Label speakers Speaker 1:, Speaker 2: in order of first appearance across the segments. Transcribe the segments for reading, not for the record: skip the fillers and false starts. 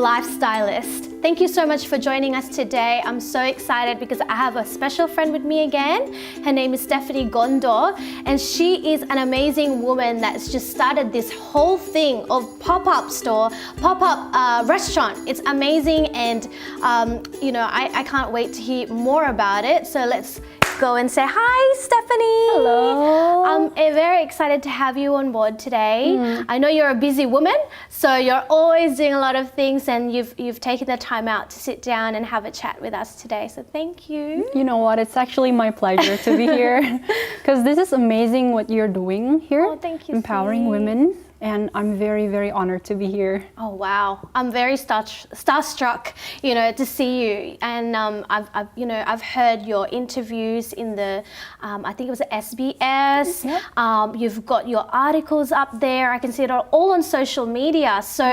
Speaker 1: lifestylist. Thank you so much for joining us today. I'm so excited because I have a special friend with me again. Her name is Stephani Gondo, and she is an amazing woman that's just started this whole thing of pop-up store, pop-up restaurant. It's amazing, and I can't wait to hear more about it. So let's go and say hi, Stephani.
Speaker 2: Hello.
Speaker 1: I'm very excited to have you on board today. I know you're a busy woman, so you're always doing a lot of things, and you've taken the time out to sit down and have a chat with us today. So thank you.
Speaker 2: You know what? It's actually my pleasure to be here because this is amazing what you're doing here.
Speaker 1: Oh, thank you.
Speaker 2: Empowering
Speaker 1: sweetie.
Speaker 2: women. And I'm very, very honored to be here.
Speaker 1: Oh wow! I'm very starstruck, to see you. And I've heard your interviews in the, I think it was the SBS.
Speaker 2: Yep.
Speaker 1: You've got your articles up there. I can see it all on social media. So,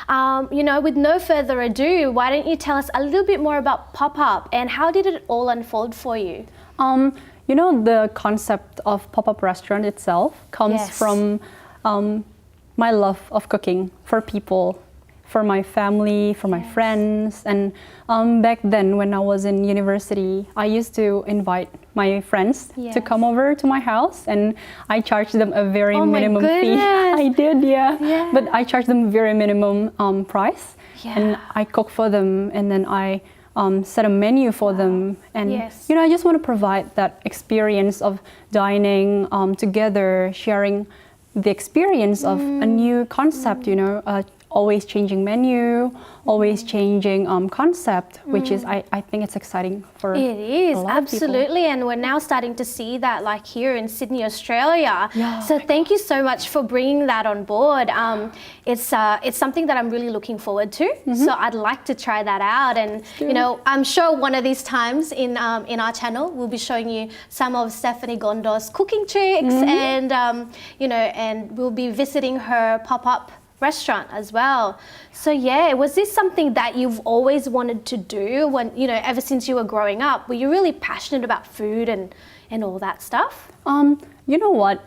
Speaker 1: with no further ado, why don't you tell us a little bit more about Pop-Up and how did it all unfold for you?
Speaker 2: The concept of pop-up restaurant itself comes from my love of cooking for people, for my family, for my friends. And back then when I was in university, I used to invite my friends to come over to my house, and I charged them a very minimum fee. I did, yeah. But I charged them a very minimum price. Yeah. And I cook for them, and then I set a menu for them. And I just want to provide that experience of dining together, sharing the experience of a new concept, always changing menu, always changing concept, which is, I think it's exciting for
Speaker 1: It is,
Speaker 2: a lot
Speaker 1: absolutely.
Speaker 2: of people.
Speaker 1: And we're now starting to see that like here in Sydney, Australia.
Speaker 2: Yeah.
Speaker 1: So thank you so much for bringing that on board. It's something that I'm really looking forward to. So I'd like to try that out. And, I'm sure one of these times in our channel, we'll be showing you some of Stephani Gondo's cooking tricks and, and we'll be visiting her pop-up restaurant as well. So was this something that you've always wanted to do when, ever since you were growing up? Were you really passionate about food and all that stuff?
Speaker 2: You know what?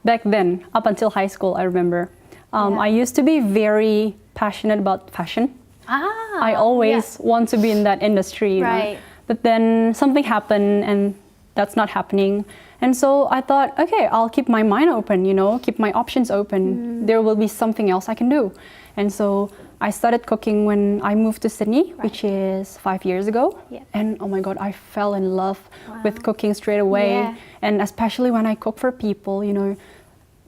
Speaker 2: Back then, up until high school, I remember, I used to be very passionate about fashion. I always want to be in that industry,
Speaker 1: right.
Speaker 2: But then something happened and that's not happening. And so I thought, okay, I'll keep my mind open, keep my options open. There will be something else I can do. And so I started cooking when I moved to Sydney, which is 5 years ago.
Speaker 1: Yeah.
Speaker 2: And oh my God, I fell in love with cooking straight away.
Speaker 1: Yeah.
Speaker 2: And especially when I cook for people,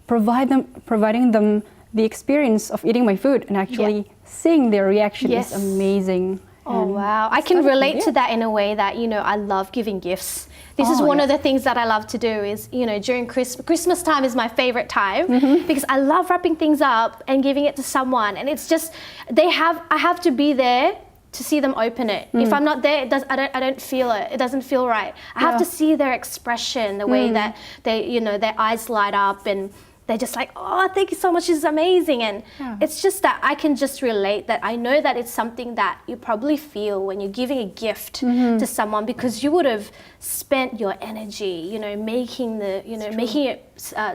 Speaker 2: providing them the experience of eating my food and actually seeing their reaction is amazing.
Speaker 1: Oh wow, I can relate to that in a way that, I love giving gifts. This is one of the things that I love to do is, during Christmas time is my favorite time because I love wrapping things up and giving it to someone. And it's just, I have to be there to see them open it. If I'm not there, I don't feel it. It doesn't feel right. I have to see their expression, the way that they, their eyes light up and they're just like, oh, thank you so much, this is amazing. And it's just that I can just relate that I know that it's something that you probably feel when you're giving a gift to someone because you would have spent your energy, making making it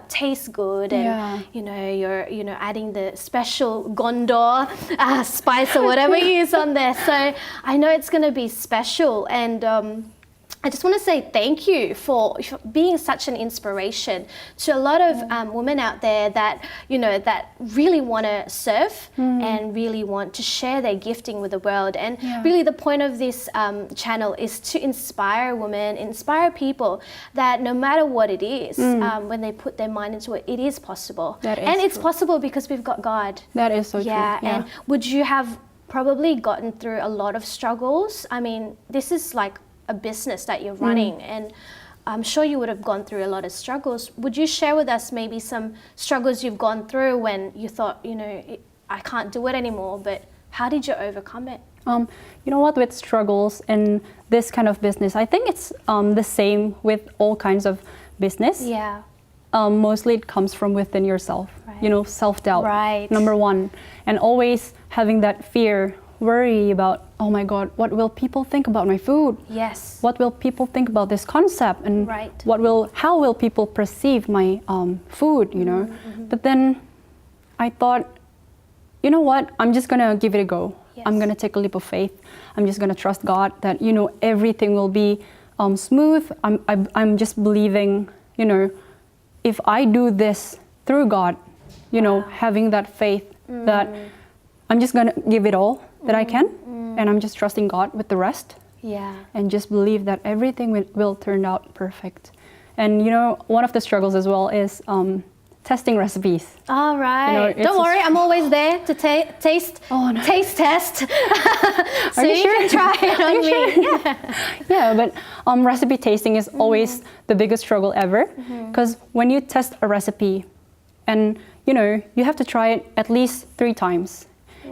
Speaker 1: taste good and, you're adding the special Gondo spice or whatever you use on there. So I know it's going to be special. And I just want to say thank you for being such an inspiration to a lot of women out there that, that really want to serve and really want to share their gifting with the world. And really the point of this channel is to inspire women, inspire people that no matter what it is, when they put their mind into it, it is possible. And it's possible because we've got God.
Speaker 2: That is so true.
Speaker 1: Yeah. And would you have probably gotten through a lot of struggles? I mean, this is like a business that you're running and I'm sure you would have gone through a lot of struggles. Would you share with us maybe some struggles you've gone through when you thought, I can't do it anymore, but how did you overcome it?
Speaker 2: You know what, with struggles in this kind of business, I think it's the same with all kinds of business.
Speaker 1: Yeah.
Speaker 2: Mostly it comes from within yourself, self-doubt, number one. And always having that fear, worry about, oh my God, what will people think about my food?
Speaker 1: Yes.
Speaker 2: What will people think about this concept? And how will people perceive my food, But then I thought, you know what, I'm just gonna give it a go. I'm going to take a leap of faith. I'm just going to trust God that, you know, everything will be smooth. I'm just believing, you know, if I do this through God, you know, having that faith that I'm just going to give it all that I can, and I'm just trusting God with the rest.
Speaker 1: Yeah.
Speaker 2: And just believe that everything will turn out perfect. And, you know, one of the struggles as well is testing recipes.
Speaker 1: All right.
Speaker 2: You know,
Speaker 1: don't worry, I'm always there to taste test. So you can try it on me. Yeah.
Speaker 2: Yeah, but recipe tasting is always the biggest struggle ever, because when you test a recipe, and you know, you have to try it at least 3 times.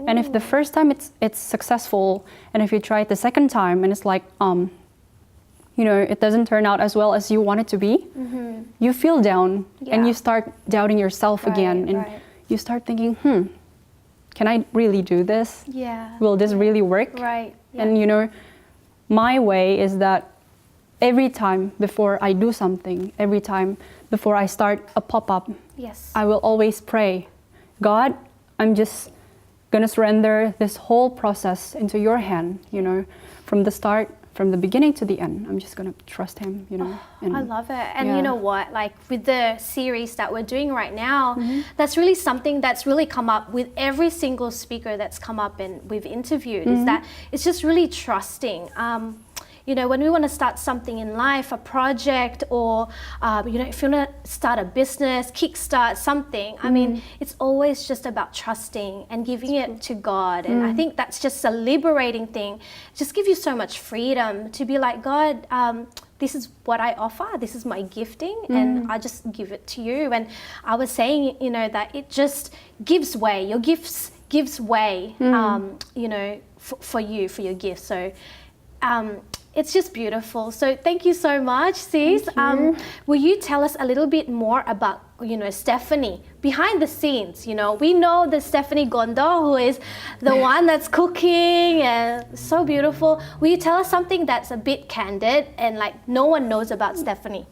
Speaker 2: And if the first time it's successful, and if you try it the second time and it's like you know, it doesn't turn out as well as you want it to be, you feel down, and you start doubting yourself again, and you start thinking, can I really do this?
Speaker 1: Yeah.
Speaker 2: Will this really work?
Speaker 1: Right. Yeah.
Speaker 2: And you know, my way is that every time before I do something, every time before I start a pop-up, I will always pray, God, I'm just gonna surrender this whole process into your hand, you know, from the start, from the beginning to the end. I'm just gonna trust him, you know.
Speaker 1: I love it. And you know what, like with the series that we're doing right now, that's really something that's really come up with every single speaker that's come up and we've interviewed, is that it's just really trusting. You know, when we want to start something in life, a project, or you know, if you want to start a business, kickstart something, I mean, it's always just about trusting and giving it to God. And I think that's just a liberating thing. Just give you so much freedom to be like, God, this is what I offer, this is my gifting, and I just give it to you. And I was saying, you know, that it just gives way. Your gifts gives way, you know, for you, for your gifts. So it's just beautiful. So thank you so much, sis. Will you tell us a little bit more about, you know, Stephani behind the scenes? You know, we know the Stephani Gondo, who is the one that's cooking and so beautiful. Will you tell us something that's a bit candid and like no one knows about Stephani?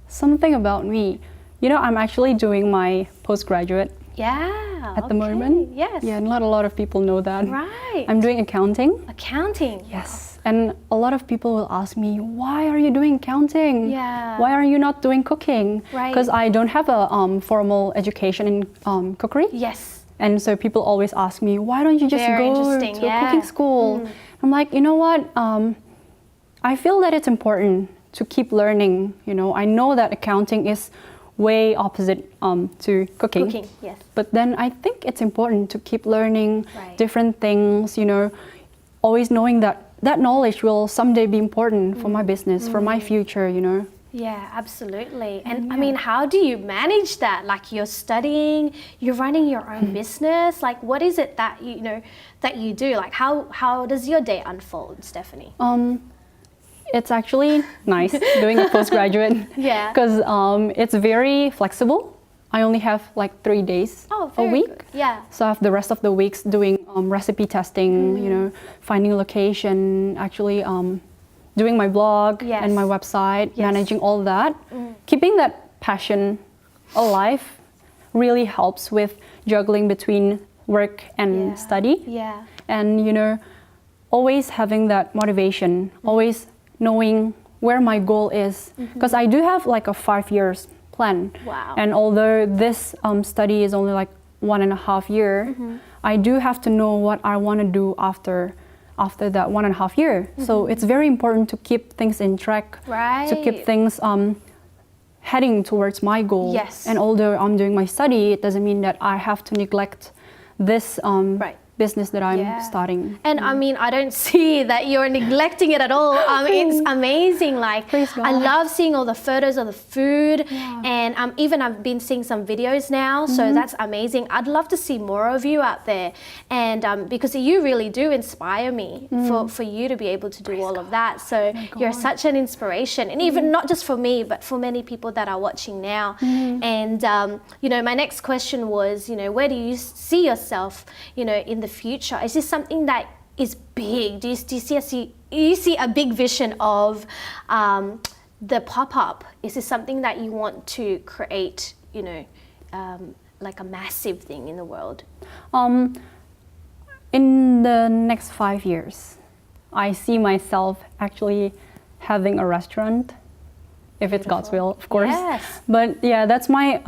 Speaker 2: Something about me. You know, I'm actually doing my postgraduate. At the moment.
Speaker 1: Yes.
Speaker 2: Yeah, not a lot of people know that.
Speaker 1: Right.
Speaker 2: I'm doing accounting.
Speaker 1: Accounting.
Speaker 2: Yes. And a lot of people will ask me, why are you doing accounting?
Speaker 1: Yeah.
Speaker 2: Why are you not doing cooking?
Speaker 1: Right.
Speaker 2: Because I don't have a formal education in cookery.
Speaker 1: Yes.
Speaker 2: And so people always ask me, why don't you just go to a cooking school? I'm like, you know what? I feel that it's important to keep learning. You know, I know that accounting is way opposite to cooking.
Speaker 1: Yes.
Speaker 2: But then I think it's important to keep learning different things, you know, always knowing that that knowledge will someday be important for my business, for my future, you know.
Speaker 1: Yeah, absolutely. And I mean, how do you manage that? Like, you're studying, you're running your own business. Like, what is it that you know that you do? Like, how does your day unfold, Stephani?
Speaker 2: It's actually nice doing a postgraduate. Because it's very flexible. I only have like 3 days a week.
Speaker 1: Good. Yeah.
Speaker 2: So I have the rest of the weeks doing recipe testing, you know, finding location, actually doing my blog and my website, managing all that. Keeping that passion alive really helps with juggling between work and study. And, you know, always having that motivation, always knowing where my goal is. Because I do have like a 5 years plan. And although this study is only like 1.5 years, I do have to know what I want to do after that 1.5 years. So it's very important to keep things in track, to keep things heading towards my goal. And although I'm doing my study, it doesn't mean that I have to neglect this business that I'm starting.
Speaker 1: And I mean, I don't see that you're neglecting it at all. It's amazing. Like, I love seeing all the photos of the food, and even I've been seeing some videos now, so that's amazing. I'd love to see more of you out there, and because you really do inspire me for you to be able to do all of that. So you're such an inspiration, and even not just for me, but for many people that are watching now. And you know, my next question was, you know, where do you see yourself, you know, in the future? Is this something that is big? Do you see a big vision of the pop-up? Is this something that you want to create, you know, like a massive thing in the world?
Speaker 2: in the next 5 years, I see myself actually having a restaurant, if it's God's will, of course.
Speaker 1: Yes.
Speaker 2: But yeah, that's my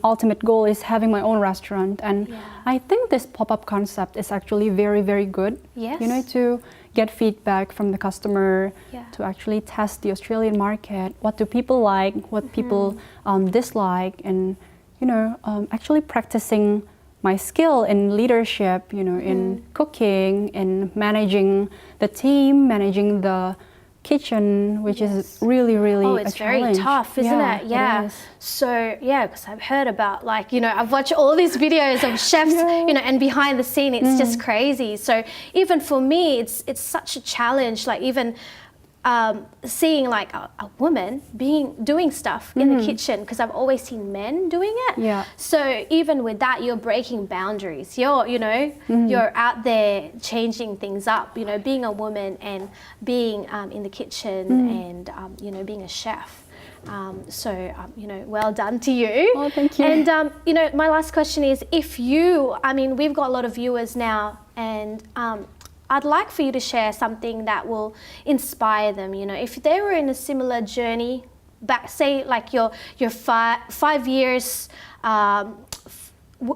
Speaker 2: ultimate goal, is having my own restaurant. And I think this pop-up concept is actually very, very good.
Speaker 1: Yes.
Speaker 2: You know, to get feedback from the customer, to actually test the Australian market. What do people like? What people dislike? And, you know, actually practicing my skill in leadership, you know, in cooking, in managing the team, managing the kitchen, which is really, really
Speaker 1: it's
Speaker 2: a challenge.
Speaker 1: very tough, isn't it? Yeah.
Speaker 2: It is.
Speaker 1: So yeah, because I've heard about, like, you know, I've watched all these videos of chefs, you know, and behind the scene, it's just crazy. So even for me, it's such a challenge. Like even seeing like a woman doing stuff in the kitchen, because I've always seen men doing it.
Speaker 2: Yeah.
Speaker 1: So even with that, you're breaking boundaries. You're out there changing things up. You know, being a woman and being in the kitchen and you know, being a chef. You know, well done to you.
Speaker 2: Oh, thank you.
Speaker 1: And you know, my last question is, we've got a lot of viewers now, and I'd like for you to share something that will inspire them. You know, if they were in a similar journey, back, say like your 5 years,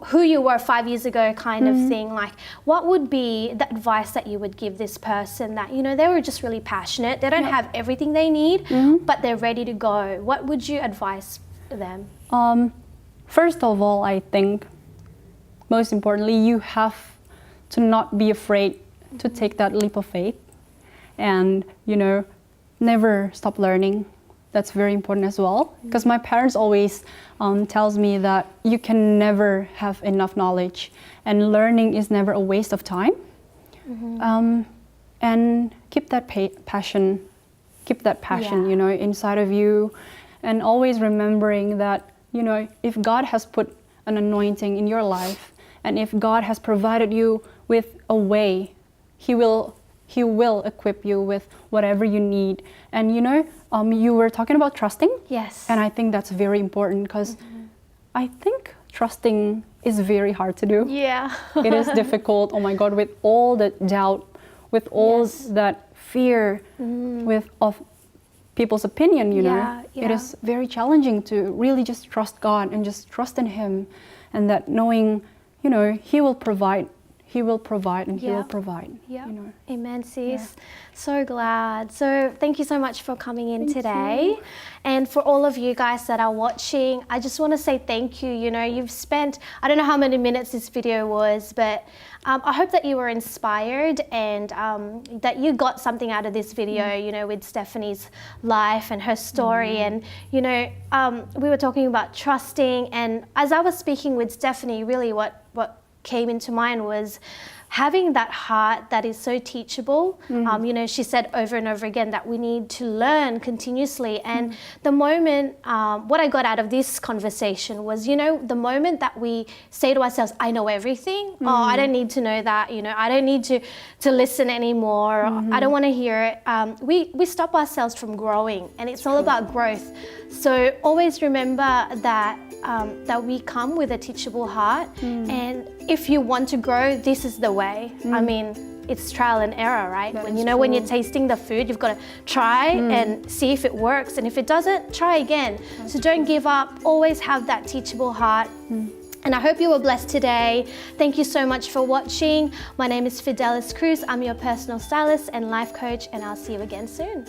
Speaker 1: who you were 5 years ago kind of thing, like what would be the advice that you would give this person that, you know, they were just really passionate, they don't have everything they need, but they're ready to go? What would you advise them?
Speaker 2: First of all, I think most importantly, you have to not be afraid to take that leap of faith, and, you know, never stop learning. That's very important as well, because my parents always tells me that you can never have enough knowledge, and learning is never a waste of time. And keep that passion, you know, inside of you, and always remembering that, you know, if God has put an anointing in your life, and if God has provided you with a way, He will equip you with whatever you need. And, you know, you were talking about trusting.
Speaker 1: Yes.
Speaker 2: And I think that's very important, because I think trusting is very hard to do.
Speaker 1: Yeah.
Speaker 2: It is difficult. Oh my God, with all the doubt, with all that fear, of people's opinion, you know, it is very challenging to really just trust God and just trust in Him, and that knowing, you know, He will provide. He will provide, and He will provide.
Speaker 1: Yeah.
Speaker 2: You know.
Speaker 1: Amen, sis. So glad. So thank you so much for coming in today. And for all of you guys that are watching, I just want to say thank you. You know, you've spent, I don't know how many minutes this video was, but I hope that you were inspired, and that you got something out of this video, you know, with Stephani's life and her story. And, you know, we were talking about trusting, and as I was speaking with Stephani, really what came into mind was having that heart that is so teachable. You know, she said over and over again that we need to learn continuously. And the moment, what I got out of this conversation was, you know, the moment that we say to ourselves, I know everything, oh, I don't need to know that, you know, I don't need to listen anymore, I don't want to hear it. We stop ourselves from growing, and it's all about growth. So always remember that that we come with a teachable heart, and if you want to grow, this is the way. I mean, it's trial and error, right? When when you're tasting the food, you've got to try and see if it works, and if it doesn't, try again. So don't give up. Always have that teachable heart. And I hope you were blessed today. Thank you so much for watching. My name is Fideliz Cruz. I'm your personal stylist and life coach, and I'll see you again soon.